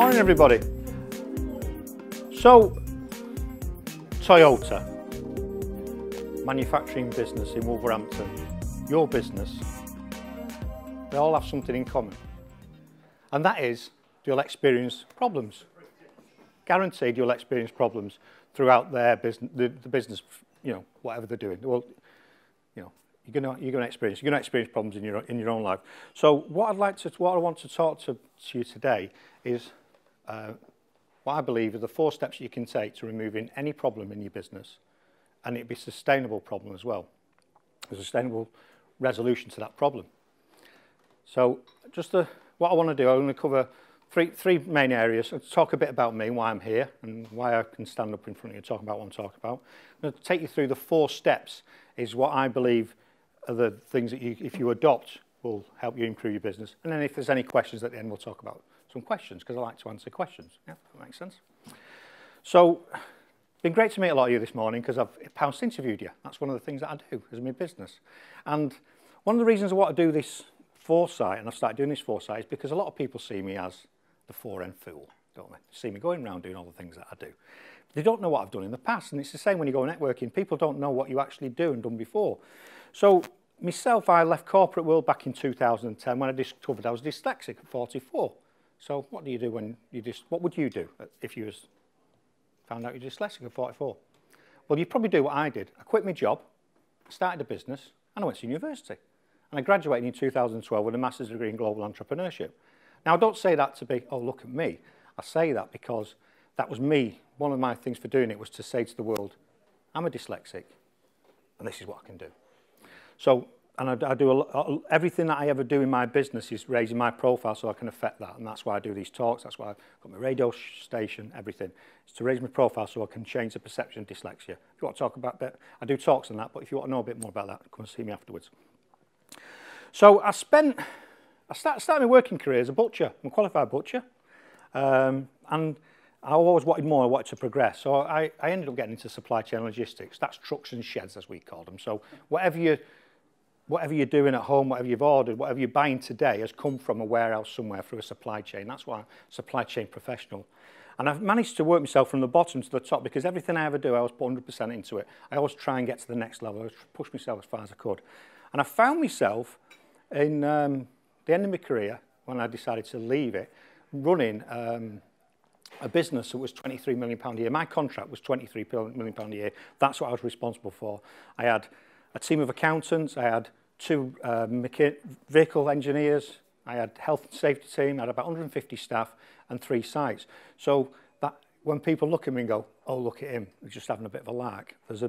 Morning everybody. So, Toyota, manufacturing business in Wolverhampton, your business, they all have something in common. And that is, you'll experience problems. Guaranteed you'll experience problems throughout their business, the business, you know, whatever they're doing. Well, you know, you're going to experience problems in your own life. So what I want to talk to you today is what I believe are the 4 steps you can take to removing any problem in your business, and it'd be a sustainable problem as well, a sustainable resolution to that problem. So what I want to do, I'm going to cover three main areas. I'll talk a bit about me, why I'm here, and why I can stand up in front of you and talk about what I'm talking about. I'm going to take you through the 4 steps, is what I believe are the things that if you adopt will help you improve your business. And then if there's any questions at the end, we'll talk about some questions, because I like to answer questions. Yeah, that makes sense. So, it's been great to meet a lot of you this morning, because I've pounced interviewed you. That's one of the things that I do as my business. And one of the reasons I want to do this foresight, and I've started doing this foresight, is because a lot of people see me as the 4N fool, don't they? See me going around doing all the things that I do. They don't know what I've done in the past, and it's the same when you go networking. People don't know what you actually do and done before. So, myself, I left corporate world back in 2010 when I discovered I was dyslexic at 44. So what do you do when what would you do if you found out you're dyslexic at 44? Well, you'd probably do what I did. I quit my job, started a business, and I went to university. And I graduated in 2012 with a master's degree in global entrepreneurship. Now, I don't say that to be, oh, look at me. I say that because that was me. One of my things for doing it was to say to the world, I'm a dyslexic, and this is what I can do. So, and I do everything that I ever do in my business is raising my profile so I can affect that. And that's why I do these talks. That's why I've got my radio station, everything. It's to raise my profile so I can change the perception of dyslexia. If you want to talk about that, I do talks on that, but if you want to know a bit more about that, come and see me afterwards. So I started my working career as a butcher. I'm a qualified butcher. And I always wanted more, I wanted to progress. So I ended up getting into supply chain logistics. That's trucks and sheds, as we call them. So whatever you're doing at home, whatever you've ordered, whatever you're buying today has come from a warehouse somewhere through a supply chain. That's why I'm a supply chain professional. And I've managed to work myself from the bottom to the top, because everything I ever do, I always put 100% into it. I always try and get to the next level. I always push myself as far as I could. And I found myself in the end of my career, when I decided to leave it, running a business that was £23 million a year. My contract was £23 million a year. That's what I was responsible for. I had a team of accountants. I had 2 vehicle engineers. I had health and safety team. I had about 150 staff and 3 sites. So that when people look at me and go, oh, look at him, he's just having a bit of a lark. There's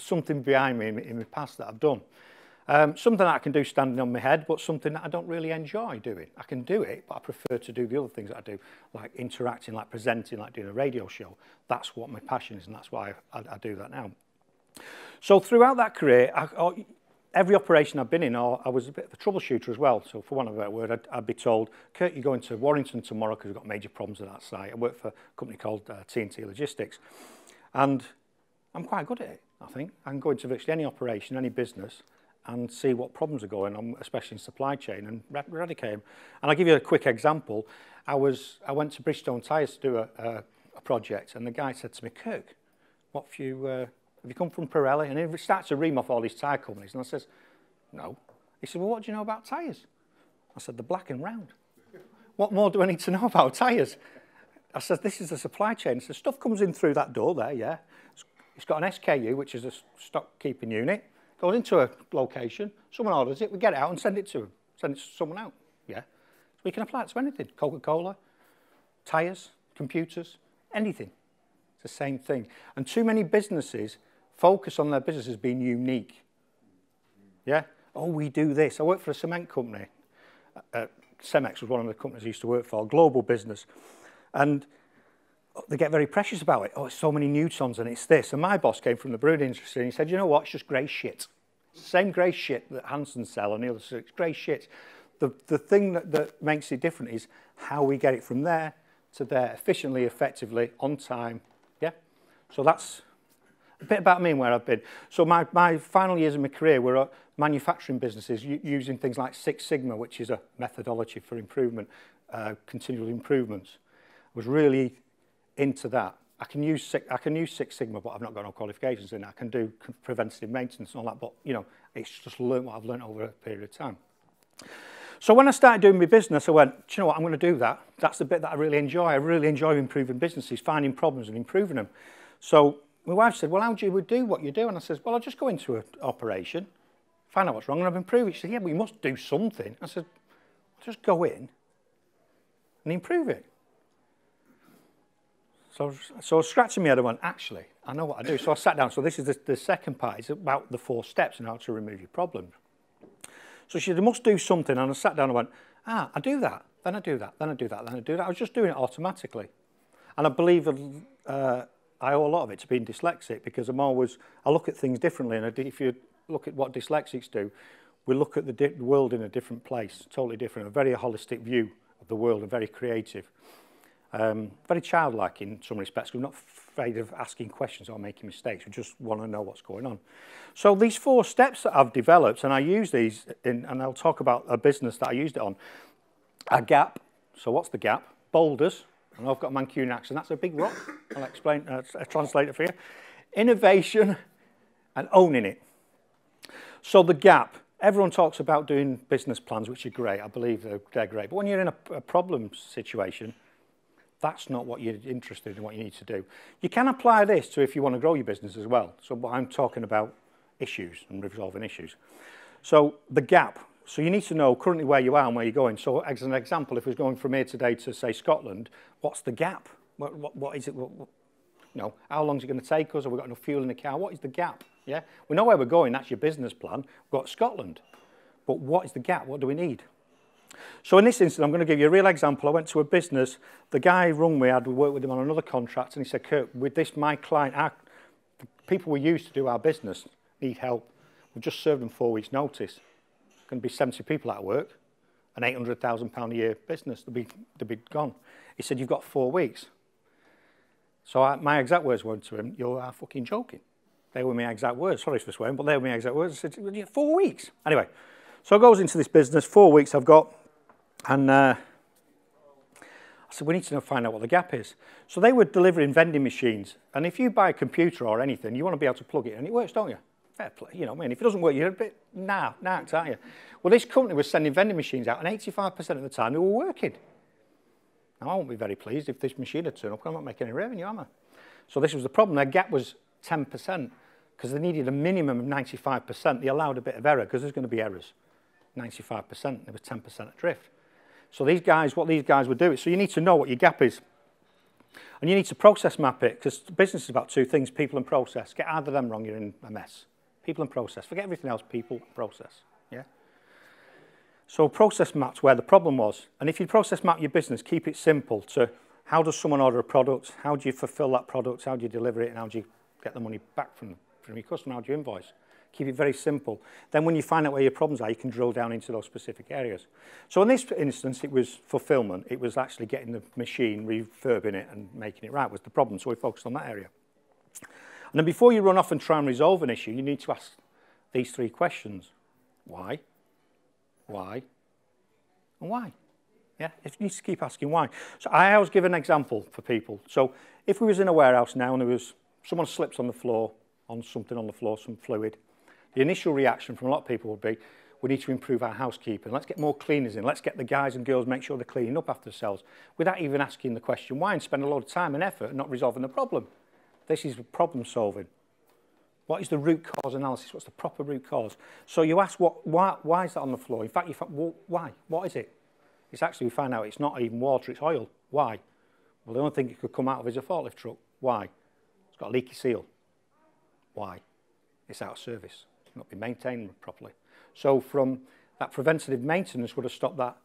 something behind me in my past that I've done. Something that I can do standing on my head, but something that I don't really enjoy doing. I can do it, but I prefer to do the other things that I do, like interacting, like presenting, like doing a radio show. That's what my passion is, and that's why I do that now. So throughout that career, every operation I've been in, I was a bit of a troubleshooter as well. So for want of a better word, I'd be told, Kurt, you're going to Warrington tomorrow because we've got major problems at that site. I work for a company called TNT Logistics. And I'm quite good at it, I think. I can go into virtually any operation, any business, and see what problems are going on, especially in supply chain, and eradicate them. And I'll give you a quick example. I went to Bridgestone Tyres to do a project, and the guy said to me, Kirk, what have you come from Pirelli? And he starts to ream off all these tyre companies, and I says, no. He said, well, what do you know about tyres? I said, they're black and round. What more do I need to know about tyres? I said, this is the supply chain. So stuff comes in through that door there, yeah. It's got an SKU, which is a stock keeping unit. Goes into a location, someone orders it, we get it out and send it to them. Send it to someone out, yeah. So we can apply it to anything. Coca-Cola, tyres, computers, anything. It's the same thing. And too many businesses focus on their businesses being unique. Yeah? Oh, we do this. I work for a cement company. Cemex was one of the companies I used to work for, a global business. And they get very precious about it. Oh, it's so many newtons and it's this. And my boss came from the brewing industry and he said, you know what, it's just grey shit. It's the same grey shit that Hanson sell and the others. It's grey shit. The thing that makes it different is how we get it from there to there, efficiently, effectively, on time. Yeah? So that's a bit about me and where I've been. So my final years of my career were at manufacturing businesses using things like Six Sigma, which is a methodology for improvement, continual improvements. I was really into that. I can use Six Sigma, but I've not got no qualifications in it. I can do preventative maintenance and all that, but you know, it's just learned what I've learned over a period of time. So when I started doing my business, I went, do you know what, I'm going to do that. That's the bit that I really enjoy. I really enjoy improving businesses, finding problems and improving them. So my wife said, well, how do you do what you do? And I said, well, I'll just go into an operation, find out what's wrong, and I've improved it. She said, yeah, but you must do something. I said, just go in and improve it. So I was scratching my head and went, actually, I know what I do. So I sat down. So this is the second part. It's about the 4 steps and how to remove your problem. So she said, you must do something. And I sat down and went, I do that. Then I do that. Then I do that. Then I do that. I was just doing it automatically. And I believe I owe a lot of it to being dyslexic, because I look at things differently. And if you look at what dyslexics do, we look at the world in a different place, totally different, a very holistic view of the world, and very creative. Very childlike in some respects. We're not afraid of asking questions or making mistakes. We just want to know what's going on. So these 4 steps that I've developed, and I use these in, and I'll talk about a business that I used it on. A gap. So what's the gap? Boulders. And I've got a Mancunian accent. That's a big rock. I'll explain, translate it for you. Innovation and owning it. So the gap. Everyone talks about doing business plans, which are great. I believe they're great. But when you're in a problem situation, that's not what you're interested in, what you need to do. You can apply this to if you want to grow your business as well. So I'm talking about issues and resolving issues. So the gap. So you need to know currently where you are and where you're going. So as an example, if we're going from here today to, say, Scotland, what's the gap? What is it? You know, how long is it going to take us? Have we got enough fuel in the car? What is the gap? Yeah, we know where we're going. That's your business plan. We've got Scotland. But what is the gap? What do we need? So in this instance, I'm going to give you a real example. I went to a business. The guy rung me. I'd worked with him on another contract, and he said, Kirk, with this, my client, the people we use to do our business need help. We've just served them 4 weeks' notice. There's going to be 70 people at work, an £800,000 a year business. They'll be gone. He said, you've got 4 weeks. So my exact words were to him, you're fucking joking. They were my exact words. Sorry for swearing, but they were my exact words. I said, 4 weeks. Anyway, so I goes into this business. 4 weeks I've got. And I said, we need to find out what the gap is. So they were delivering vending machines. And if you buy a computer or anything, you want to be able to plug it in. And it works, don't you? Fair play. You know what I mean? If it doesn't work, you're a bit narked, aren't you? Well, this company was sending vending machines out, and 85% of the time they were working. Now, I won't be very pleased if this machine had turned up, because I'm not making any revenue, am I? So this was the problem. Their gap was 10%, because they needed a minimum of 95%. They allowed a bit of error, because there's going to be errors. 95%, there was 10% adrift. So these guys, what these guys would do, so you need to know what your gap is. And you need to process map it, because business is about 2 things, people and process. Get either of them wrong, you're in a mess. People and process. Forget everything else, people, process. Yeah? So process maps where the problem was. And if you process map your business, keep it simple to how does someone order a product, how do you fulfill that product, how do you deliver it, and how do you get the money back from your customer, how do you invoice? Keep it very simple. Then when you find out where your problems are, you can drill down into those specific areas. So in this instance, it was fulfillment. It was actually getting the machine, refurbing it and making it right was the problem. So we focused on that area. And then before you run off and try and resolve an issue, you need to ask these 3 questions. Why? Why? And why? Yeah, you need to keep asking why. So I always give an example for people. So if we was in a warehouse now and there was someone slips on the floor, on something on the floor, some fluid, the initial reaction from a lot of people would be, we need to improve our housekeeping. Let's get more cleaners in. Let's get the guys and girls, make sure they're cleaning up after themselves, without even asking the question why, and spend a lot of time and effort and not resolving the problem. This is problem solving. What is the root cause analysis? What's the proper root cause? So you ask, why is that on the floor? In fact, you find, well, why? What is it? It's actually, we find out it's not even water, it's oil. Why? Well, the only thing it could come out of is a forklift truck. Why? It's got a leaky seal. Why? It's out of service. Not been maintained properly. So from that preventative maintenance would have stopped that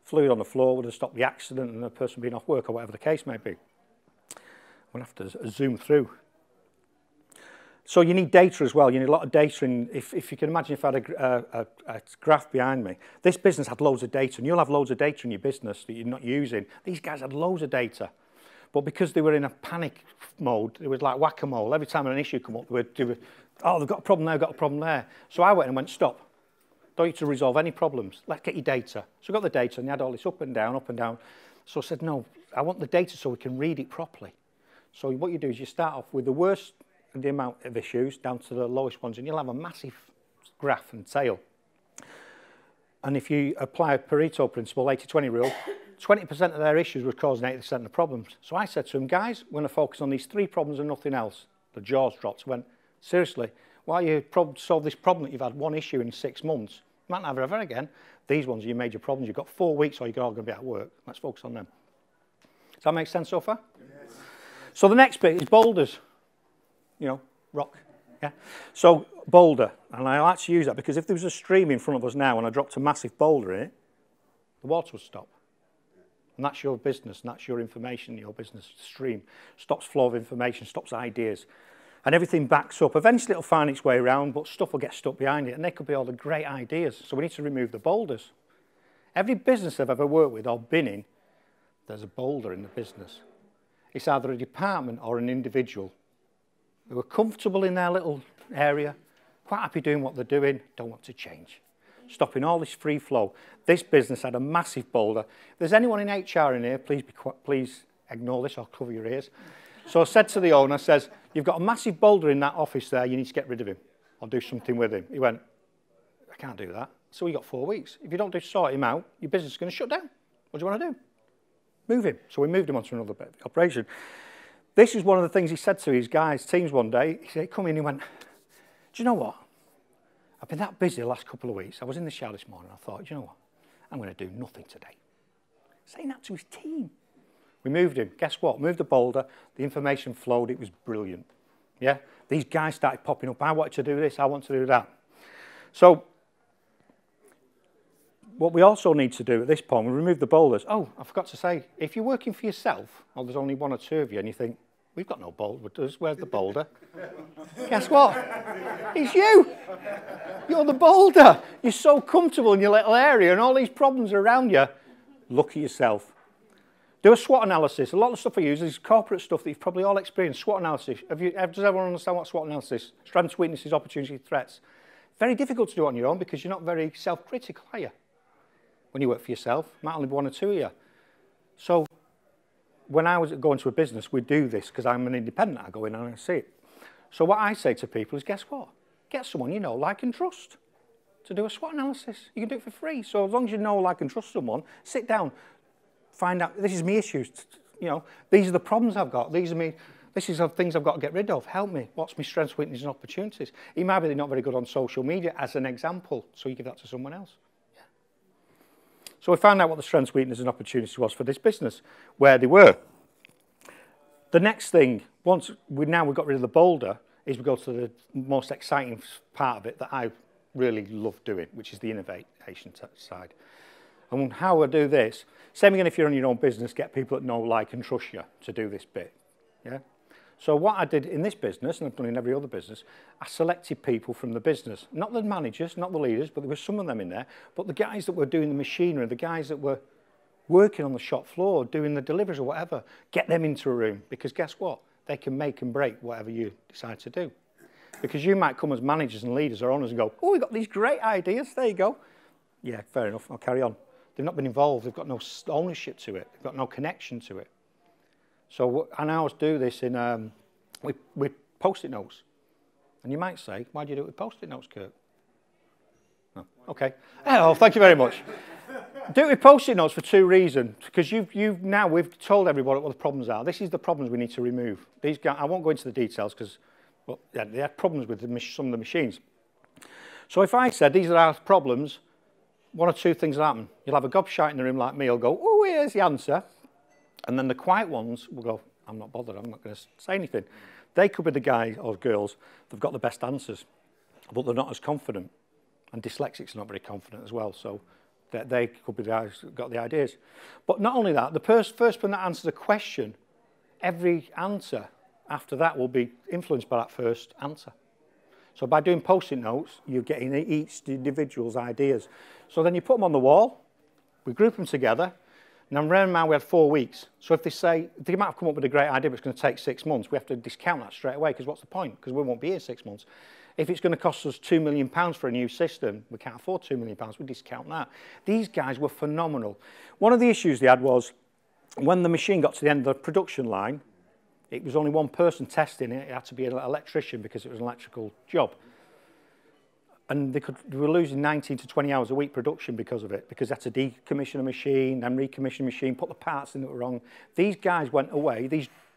fluid on the floor, would have stopped the accident and the person being off work or whatever the case may be. We'll have to zoom through. So you need data as well. You need a lot of data. And if you can imagine if I had a graph behind me, this business had loads of data, and you'll have loads of data in your business that you're not using. These guys had loads of data. But because they were in a panic mode, it was like whack-a-mole. Every time an issue came up, they were, oh, they've got a problem there, got a problem there. So I went and went, stop. Don't need to resolve any problems. Let's get your data. So I got the data, and they had all this up and down, up and down. So I said, no, I want the data so we can read it properly. So what you do is you start off with the worst of the amount of issues down to the lowest ones, and you'll have a massive graph and tail. And if you apply a Pareto principle, 80-20 rule, 20% of their issues were causing 80% of the problems. So I said to them, guys, we're going to focus on these 3 problems and nothing else. The jaws dropped. I went, seriously, while you solve this problem that you've had 1 issue in 6 months, you might not have it ever again. These ones are your major problems. You've got 4 weeks or you're all going to be at work. Let's focus on them. Does that make sense so far? Yes. So the next bit is boulders. You know, rock. Yeah. So Boulder, and I like to use that because if there was a stream in front of us now and I dropped a massive boulder in it, the water would stop. And that's your business, and that's your information, your business stream. Stops flow of information, stops ideas. And everything backs up. Eventually it'll find its way around, but stuff will get stuck behind it, and they could be all the great ideas. So we need to remove the boulders. Every business I've ever worked with or been in, there's a boulder in the business. It's either a department or an individual who are comfortable in their little area, quite happy doing what they're doing, don't want to change. Stopping all this free flow. This business had a massive boulder. If there's anyone in HR in here, please ignore this or cover your ears. So I said to the owner, says, you've got a massive boulder in that office there, you need to get rid of him or do something with him. He went, I can't do that. So we got 4 weeks. If you don't sort him out, your business is going to shut down. What do you want to do? Move him. So we moved him onto another bit of the operation. This is one of the things he said to his guys' teams one day. He said, come in, he went, do you know what? I've been that busy the last couple of weeks. I was in the shower this morning. I thought, do you know what? I'm going to do nothing today. Saying that to his team. We moved him. Guess what? Moved the boulder. The information flowed. It was brilliant. Yeah? These guys started popping up. I wanted to do this. I want to do that. So what we also need to do at this point, we remove the boulders. Oh, I forgot to say, if you're working for yourself, or there's only 1 or 2 of you, and you think, we've got no boulders, where's the boulder? Guess what? It's you. You're the boulder. You're so comfortable in your little area, and all these problems are around you. Look at yourself. Do a SWOT analysis. A lot of the stuff I use is corporate stuff that you've probably all experienced. SWOT analysis. Does everyone understand what SWOT analysis is? Strengths, weaknesses, opportunities, threats. Very difficult to do on your own because you're not very self-critical, are you? When you work for yourself, might only be 1 or 2 of you. So when I was going to a business, we'd do this because I'm an independent. I go in and I see it. So what I say to people is, guess what? Get someone you know, like and trust to do a SWOT analysis. You can do it for free. So as long as you know, like and trust someone, sit down, find out, this is my issues. You know, these are the problems I've got. This is the things I've got to get rid of. Help me. What's my strengths, weaknesses, and opportunities? It might be they're not very good on social media as an example. So you give that to someone else. So we found out what the strengths, weaknesses, and opportunities was for this business, where they were. The next thing, once we've got rid of the boulder, is we go to the most exciting part of it that I really love doing, which is the innovation side. And how I do this, same again if you're on your own business, get people that know, like, and trust you to do this bit. Yeah. So what I did in this business, and I've done in every other business, I selected people from the business. Not the managers, not the leaders, but there were some of them in there. But the guys that were doing the machinery, the guys that were working on the shop floor, doing the deliveries or whatever, get them into a room. Because guess what? They can make and break whatever you decide to do. Because you might come as managers and leaders or owners and go, oh, we've got these great ideas. There you go. Yeah, fair enough. I'll carry on. They've not been involved. They've got no ownership to it. They've got no connection to it. So, and I always do this in with Post-it notes. And you might say, why do you do it with Post-it notes, Kirk? Oh, okay. Oh, thank you very much. Do it with Post-it notes for 2 reasons. Because we've told everybody what the problems are. This is the problems we need to remove. These guys, I won't go into the details because yeah, they had problems with some of the machines. So if I said these are our problems, 1 or 2 things will happen. You'll have a gobshite in the room like me. You'll go, oh, here's the answer. And then the quiet ones will go, I'm not bothered. I'm not going to say anything. They could be the guys or girls that've got the best answers, but they're not as confident. And dyslexics are not very confident as well. So they could be the guys that got the ideas. But not only that, the first person that answers a question, every answer after that will be influenced by that first answer. So by doing Post-it notes, you're getting each individual's ideas. So then you put them on the wall, we group them together, and then round now we had 4 weeks. So if they might have come up with a great idea, but it's going to take 6 months, we have to discount that straight away, because what's the point? Because we won't be here 6 months. If it's going to cost us £2 million for a new system, we can't afford £2 million, we discount that. These guys were phenomenal. One of the issues they had was when the machine got to the end of the production line, it was only one person testing it. It had to be an electrician because it was an electrical job. And they were losing 19 to 20 hours a week production because of it, because they had to decommission a machine, then recommission a machine, put the parts in that were wrong. These guys went away.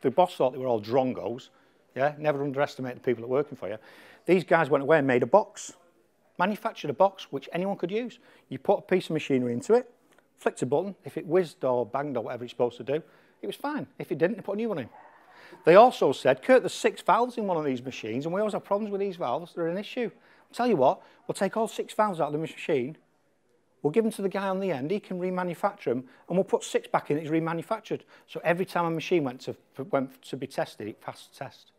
The boss thought they were all drongos. Yeah, never underestimate the people that are working for you. These guys went away and made a box, manufactured a box which anyone could use. You put a piece of machinery into it, flicked a button. If it whizzed or banged or whatever it's supposed to do, it was fine. If it didn't, they put a new one in. They also said, Kurt, there's 6 valves in one of these machines, and we always have problems with these valves. They're an issue. I'll tell you what, we'll take all 6 valves out of the machine, we'll give them to the guy on the end, he can remanufacture them, and we'll put 6 back in that's remanufactured. So every time a machine went to be tested, it passed the test.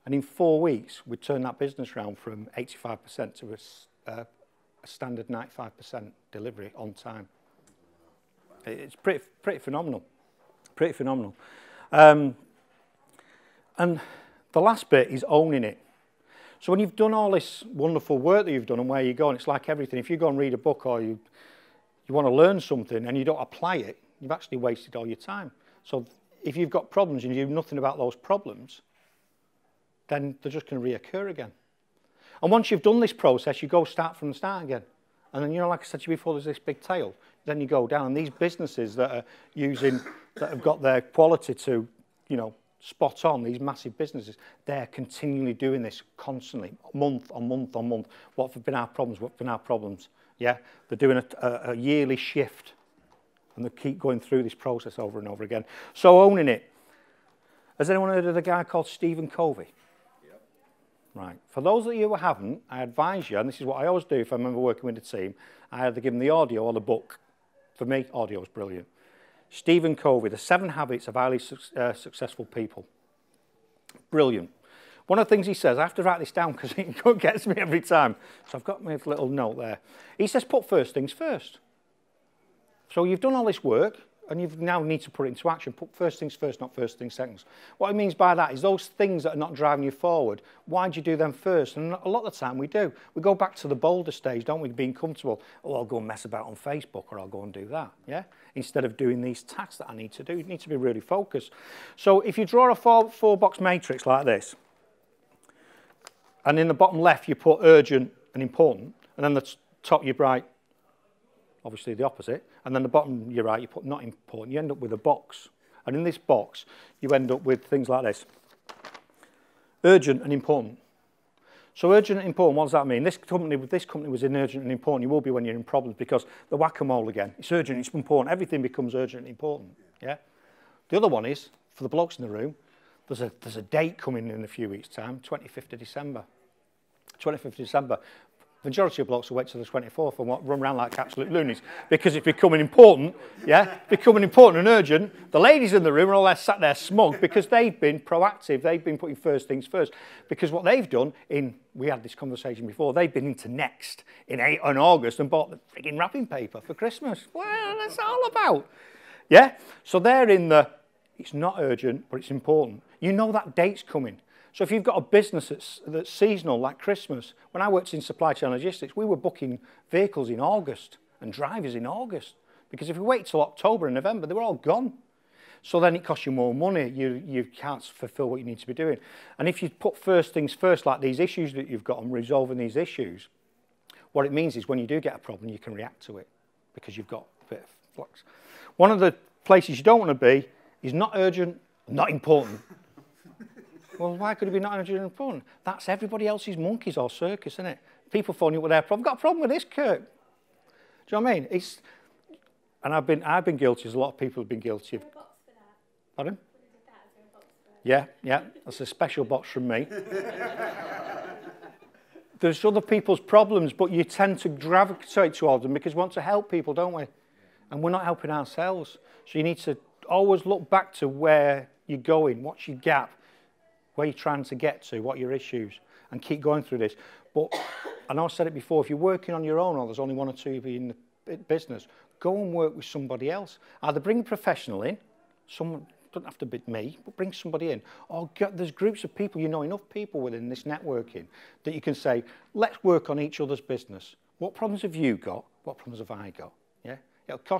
And in 4 weeks, we turned that business around from 85% to a standard 95% delivery on time. It's pretty phenomenal. Pretty phenomenal. And the last bit is owning it. So when you've done all this wonderful work that you've done and where you're going, it's like everything. If you go and read a book or you want to learn something and you don't apply it, you've actually wasted all your time. So if you've got problems and you do nothing about those problems, then they're just going to reoccur again. And once you've done this process, you go start from the start again. And then, you know, like I said to you before, there's this big tail. Then you go down. And these businesses that are that have got their quality to, you know, spot on, these massive businesses, they're continually doing this constantly, month on month on month. What have been our problems? What have been our problems? Yeah, they're doing a yearly shift, and they keep going through this process over and over again. So owning it. Has anyone heard of the guy called Stephen Covey? Yep. Right. For those of you who haven't, I advise you, and this is what I always do if I remember working with a team, I either give them the audio or the book. For me, audio is brilliant. Stephen Covey, The 7 Habits of Highly Successful People. Brilliant. One of the things he says, I have to write this down because it gets me every time. So I've got my little note there. He says, put first things first. So you've done all this work and you now need to put it into action. Put first things first, not first things second. What he means by that is those things that are not driving you forward, why do you do them first? And a lot of the time we do. We go back to the Boulder stage, don't we, being comfortable. Oh, I'll go and mess about on Facebook or I'll go and do that, yeah? Instead of doing these tasks that I need to do. You need to be really focused. So if you draw a four-box matrix like this, and in the bottom left you put urgent and important, and then the top you write, obviously the opposite, and then the bottom you write, you put not important, you end up with a box. And in this box, you end up with things like this. Urgent and important. So urgent and important, what does that mean? This company was in urgent and important. You will be when you're in problems because the whack-a-mole again. It's urgent, it's important. Everything becomes urgent and important. Yeah. The other one is, for the blokes in the room, there's a date coming in a few weeks' time, 25th of December. 25th of December. The majority of blokes will wait till the 24th and run around like absolute loonies because it's becoming important, yeah, becoming important and urgent. The ladies in the room are all sat there smug because they've been proactive. They've been putting first things first because what they've done we had this conversation before, they've been into Next in August and bought the frigging wrapping paper for Christmas. Well, that's all about. Yeah, so they're in it's not urgent, but it's important. You know that date's coming. So if you've got a business that's seasonal, like Christmas, when I worked in supply chain logistics, we were booking vehicles in August and drivers in August. Because if we wait till October and November, they were all gone. So then it costs you more money. You can't fulfill what you need to be doing. And if you put first things first, like these issues that you've got and resolving these issues, what it means is when you do get a problem, you can react to it because you've got a bit of flux. One of the places you don't want to be is not urgent, not important. Well, why could it be not urgent and important? That's everybody else's monkeys or circus, isn't it? People phone you with their problem. I've got a problem with this, Kirk. Do you know what I mean? And I've been guilty, as a lot of people have been guilty of. Pardon? Yeah. That's a special box from me. There's other people's problems, but you tend to gravitate towards them because we want to help people, don't we? And we're not helping ourselves. So you need to always look back to where you're going, what's your gap, where you're trying to get to, what are your issues, and keep going through this. But I know I said it before, if you're working on your own or there's only one or two of you in the business, go and work with somebody else. Either bring a professional in, Doesn't have to be me, but bring somebody in. Or there's groups of people, you know enough people within this networking that you can say, let's work on each other's business. What problems have you got? What problems have I got? Yeah,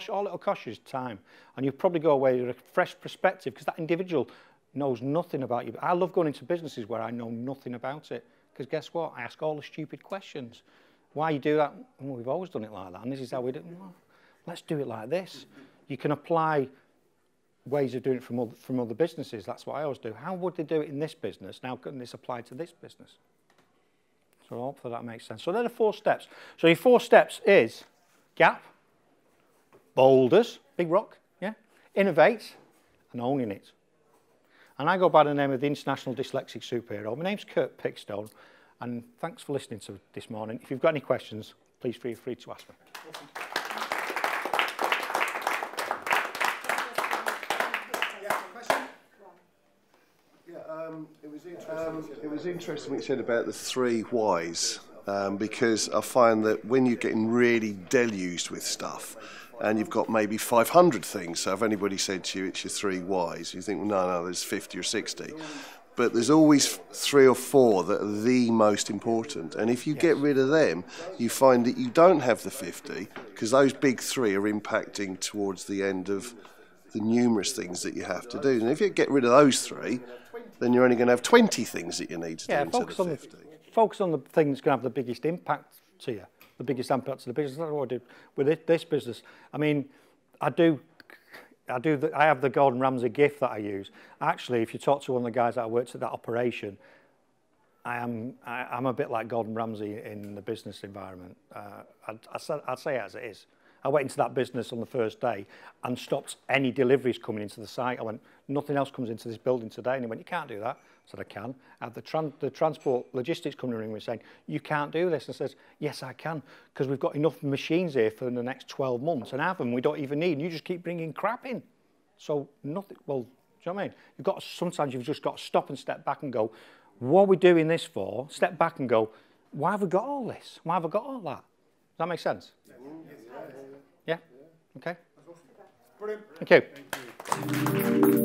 all it'll cost you is time. And you'll probably go away with a fresh perspective because that individual knows nothing about you. I love going into businesses where I know nothing about it. Because guess what? I ask all the stupid questions. Why you do that? Well, we've always done it like that, and this is how we do it. Well, let's do it like this. You can apply ways of doing it from other businesses. That's what I always do. How would they do it in this business? Now can this apply to this business? So hopefully that makes sense. So there are 4 steps. So your 4 steps is gap, boulders, big rock, yeah, innovate, and owning it. And I go by the name of the International Dyslexic Superhero. My name's Kirkpickstone, and thanks for listening to this morning. If you've got any questions, please feel free to ask me. It was interesting what you said about the 3 whys, because I find that when you're getting really deluged with stuff, and you've got maybe 500 things, so if anybody said to you it's your 3 whys, you think, well, no, there's 50 or 60. But there's always 3 or 4 that are the most important. And if you get rid of them, you find that you don't have the 50, because those big 3 are impacting towards the end of the numerous things that you have to do. And if you get rid of those 3, then you're only going to have 20 things that you need to do instead of 50. Focus on the thing that's going to have the biggest impact to you, the biggest impact to the business. That's what I do with this business. I mean, I have the Gordon Ramsay gift that I use. Actually, if you talk to one of the guys that works at that operation, I'm a bit like Gordon Ramsay in the business environment. I'd say it as it is. I went into that business on the first day and stopped any deliveries coming into the site. I went, nothing else comes into this building today. And he went, you can't do that. I said, I can. I had the transport logistics company ringing me saying, you can't do this. And I says, yes, I can, because we've got enough machines here for the next 12 months. And half of them we don't even need. And you just keep bringing crap in. So nothing, well, do you know what I mean? Sometimes you've just got to stop and step back and go, what are we doing this for? Step back and go, why have we got all this? Why have I got all that? Does that make sense? Yeah? Okay. Brilliant. Thank you.